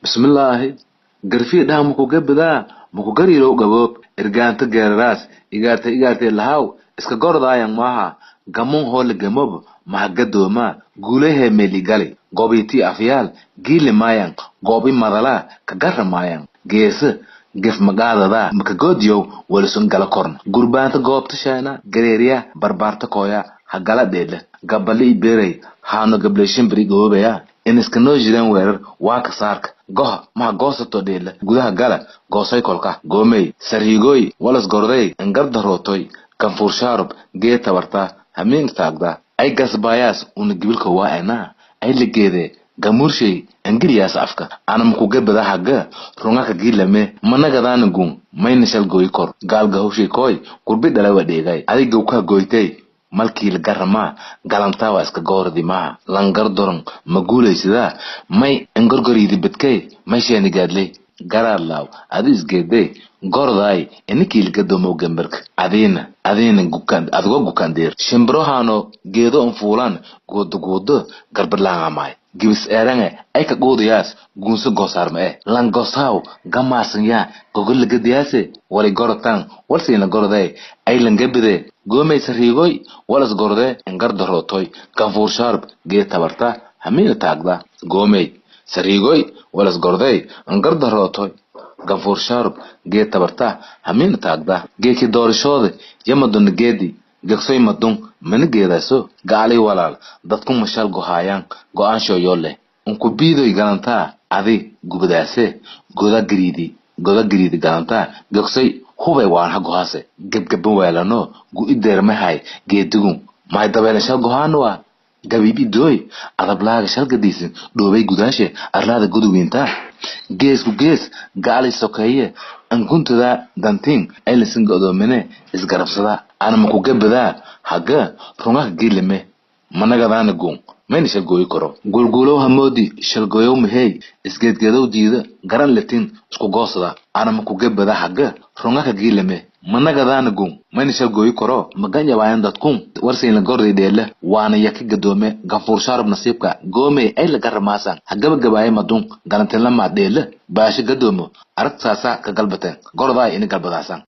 بسم الله قرفي ده مكو قبدا مكو قري لو قبوب إرجانت جراس إيجارت الهاو إسكا قرضا yang maha gamon hol gamob ma gado ma gulehe meligali gobiti afial gile mayang gobi marala kagarra mayang gese gef magada da maka godiyo wala sun gala korn gurbanta gobta shayna gareeriya barbarta koya hagala dele gabali berey hano gableshin bri gobeya iniska no jiran weerar waa ka saarka goha ma goosato dheela gudaha gala goosay kolka goomey sariigoy walas gorday engar darootoy kanfur shaarub gee tabarta hameen taagda ay gasbayaas una gibilka waa ayna ay ligeede gamurshay angiriyaas afka ana muku gabada haga runga gilame managadaana gun mayna shal gooy kor galga hawshay koy kurbi dalawa dheegay adiga ka gooytay malkii la garama galantaa waa iska goordi ma langar doran maguuleysida may engorgoridi bedkay may sheeni gaadley garar law adis geede gorday enikii laga doomo gambarka adina gukan deer shimbrohano geedo on fuulan goodo garbarlaanga may gibis erange ay ka goodiyaas gunso gosarma lan gosaw gamaasan ya gogol laga diyaase wali gorotan walsiina gorday ay langabide goomay sariigoy walas gorde engar darootoy kanfur sharp gee tabarta hamina taagda goomay sariigoy walas gorde engar darootoy kanfur sharp gee tabarta hamina taagda geeki doorashooda yamadun geedi gaksoy madun mana geedaaso gaalay walaal dadku mashal gohayaan go'aansho yoole unku biidoy galanta adi gubadaase goda gariidi galanta gaksoy hubay waan hagohaase gebgaban weelano gu ideermahay geedigun may dabeelasha gohaanwa gabibi doy adablaaga shalgadiisin dhoobay gudaashe arlaada guduwinta gees gaali sokeeye ankuntada dantin ay lisin godomene isgarabsada ana maku gabada haga runga gilime managadaana gun mayna shal gooyi karo gulgulow hamoodi shal gooyow mahey isgeedgeedow diida garan latin isku goosada ana maku gabada haga runga gilime managadaana gun mayna shal gooyi karo maganya waayan dadkun warsiin la gorday dheela waana yaki gadoome ganfur sharab nasiibka goomey ay la garamaasaan hagaba gabaay madun garantin lama dheela baashi gadoomo aragtaasa ka galbateen gorday in galbadaasan